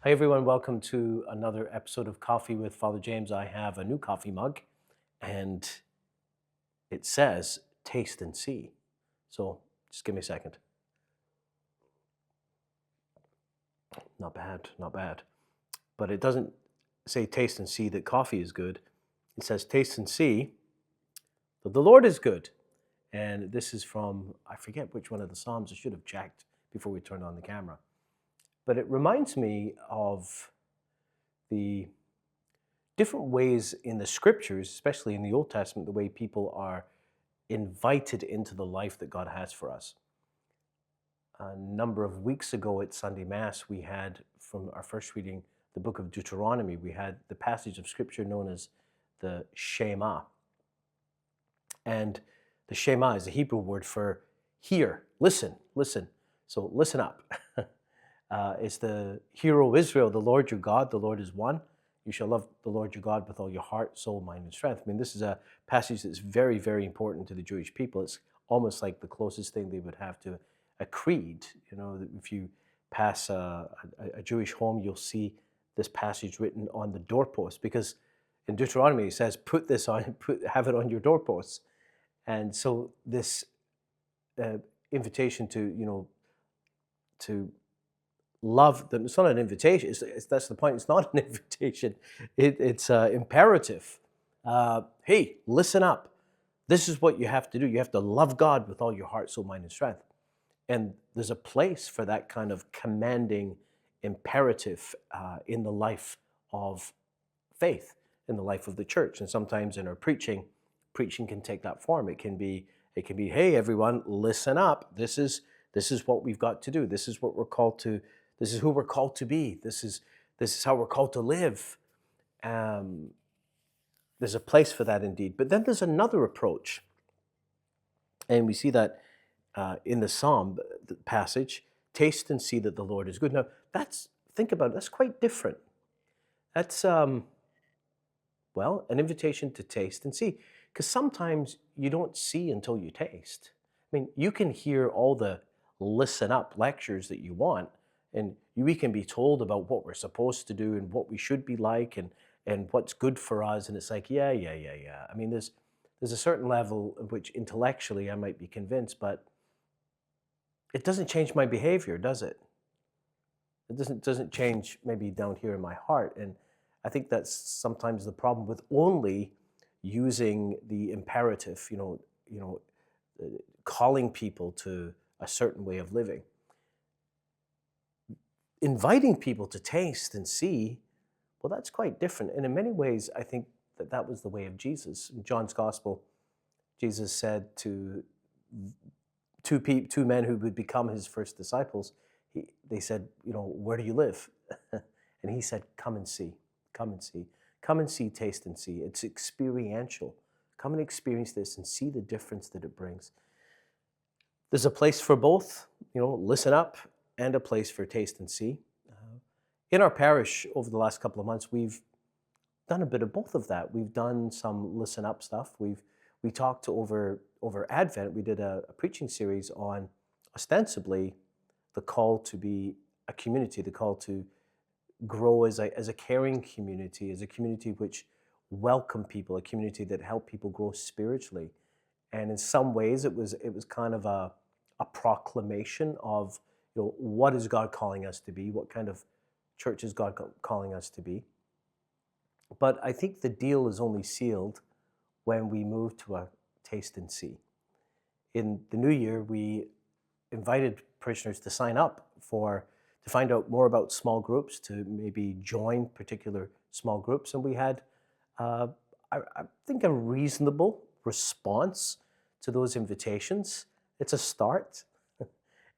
Hi, everyone. Welcome to another episode of Coffee with Father James. I have a new coffee mug and it says taste and see. So just give me a second. Not bad, not bad. But it doesn't say taste and see that coffee is good. It says taste and see that the Lord is good. And this is from, I forget which one of the Psalms. I should have checked before we turned on the camera. But it reminds me of the different ways in the scriptures, especially in the Old Testament, the way people are invited into the life that God has for us. A number of weeks ago at Sunday Mass, we had from our first reading, the book of Deuteronomy, we had the passage of scripture known as the Shema. And the Shema is a Hebrew word for hear, listen, listen. So listen up. It's the Hear, O Israel, the Lord your God, the Lord is one. You shall love the Lord your God with all your heart, soul, mind, and strength. I mean, this is a passage that's very, very important to the Jewish people. It's almost like the closest thing they would have to a creed. You know, if you pass a Jewish home, you'll see this passage written on the doorpost, because in Deuteronomy it says, "Put this on, have it on your doorposts." And so this invitation to to love them. It's not an invitation. That's the point. It's not an invitation. It's imperative. Hey, listen up. This is what you have to do. You have to love God with all your heart, soul, mind, and strength. And there's a place for that kind of commanding imperative in the life of faith, in the life of the church. And sometimes in our preaching can take that form. It can be, hey, everyone, listen up. This is what we've got to do. This is what we're called to. This is who we're called to be. This is how we're called to live. There's a place for that indeed. But then there's another approach. And we see that in the Psalm the passage, taste and see that the Lord is good. Now, think about it, that's quite different. That's, well, an invitation to taste and see. Because sometimes you don't see until you taste. I mean, you can hear all the listen up lectures that you want, and we can be told about what we're supposed to do and what we should be like and what's good for us. And it's like, yeah. I mean, there's a certain level of which intellectually I might be convinced, but it doesn't change my behavior, does it? It doesn't change maybe down here in my heart. And I think that's sometimes the problem with only using the imperative, calling people to a certain way of living. Inviting people to taste and see, well, that's quite different. And in many ways, I think that was the way of Jesus. In John's Gospel, Jesus said to two men who would become his first disciples, they said, where do you live? And he said, come and see, come and see. Come and see, taste and see. It's experiential. Come and experience this and see the difference that it brings. There's a place for both, listen up, and a place for taste and see. In our parish over the last couple of months, we've done a bit of both of that. We've done some listen up stuff. We talked over Advent. We did a preaching series on ostensibly the call to be a community, the call to grow as a caring community, as a community which welcome people, a community that help people grow spiritually. And in some ways, it was kind of a proclamation of, what is God calling us to be? What kind of church is God calling us to be? But I think the deal is only sealed when we move to a taste and see. In the new year, we invited parishioners to sign up to find out more about small groups, to maybe join particular small groups. And we had, I think, a reasonable response to those invitations. It's a start.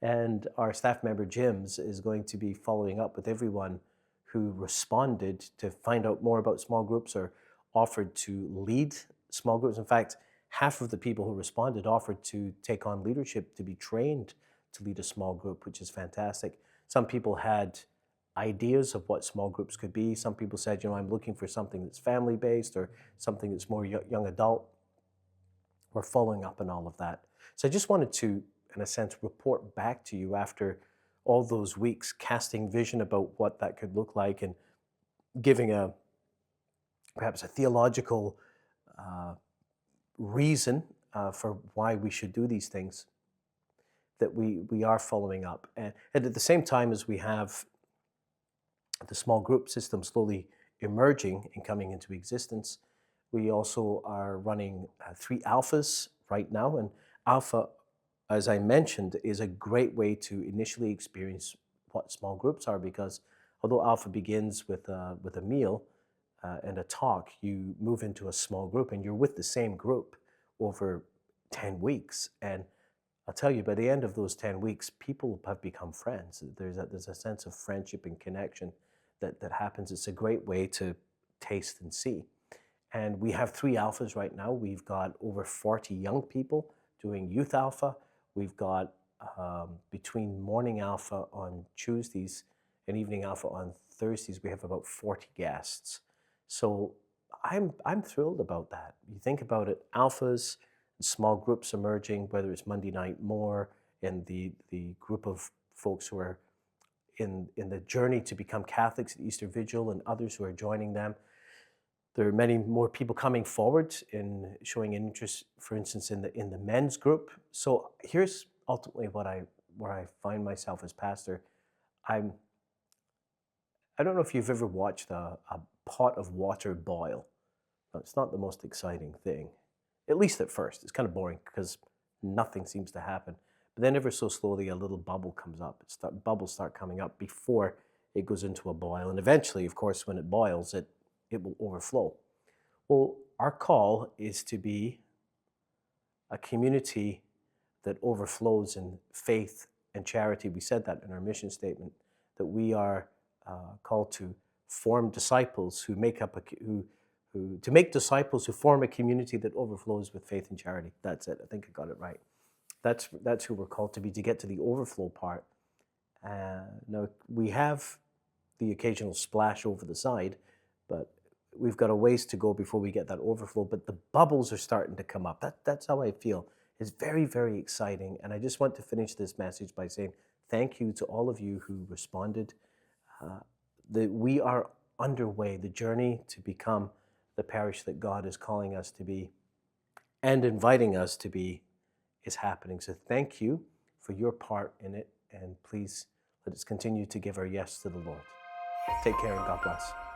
And our staff member, Jims, is going to be following up with everyone who responded to find out more about small groups or offered to lead small groups. In fact, half of the people who responded offered to take on leadership, to be trained to lead a small group, which is fantastic. Some people had ideas of what small groups could be. Some people said, I'm looking for something that's family-based or something that's more young adult. We're following up on all of that. So I just wanted to, in a sense, report back to you after all those weeks casting vision about what that could look like and giving a perhaps a theological uh, reason for why we should do these things, that we are following up. And at the same time as we have the small group system slowly emerging and coming into existence, we also are running 3 alphas right now. And alpha, as I mentioned, is a great way to initially experience what small groups are, because although alpha begins with a meal and a talk, you move into a small group and you're with the same group over 10 weeks. And I'll tell you, by the end of those 10 weeks, people have become friends. There's a sense of friendship and connection that happens. It's a great way to taste and see. And we have 3 alphas right now. We've got over 40 young people doing youth alpha. We've got between morning alpha on Tuesdays and evening alpha on Thursdays, we have about 40 guests. So I'm thrilled about that. You think about it, alphas, small groups emerging, whether it's Monday Night More and the group of folks who are in the journey to become Catholics at Easter Vigil and others who are joining them. There are many more people coming forward in showing an interest, for instance, in the men's group. So here's ultimately where I find myself as pastor. I'm I don't know if you've ever watched a pot of water boil. Now, it's not the most exciting thing, at least at first. It's kind of boring because nothing seems to happen. But then ever so slowly, a little bubble comes up. Bubbles start coming up before it goes into a boil. And eventually, of course, when it boils, it will overflow. Well, our call is to be a community that overflows in faith and charity. We said that in our mission statement, that we are called to form disciples who make up to make disciples who form a community that overflows with faith and charity. That's it. I think I got it right. That's who we're called to be, to get to the overflow part. Now, we have the occasional splash over the side, but we've got a ways to go before we get that overflow. But the bubbles are starting to come up. That's how I feel. It's very, very exciting. And I just want to finish this message by saying thank you to all of you who responded. We are underway. The journey to become the parish that God is calling us to be and inviting us to be is happening. So thank you for your part in it. And please let us continue to give our yes to the Lord. Take care and God bless.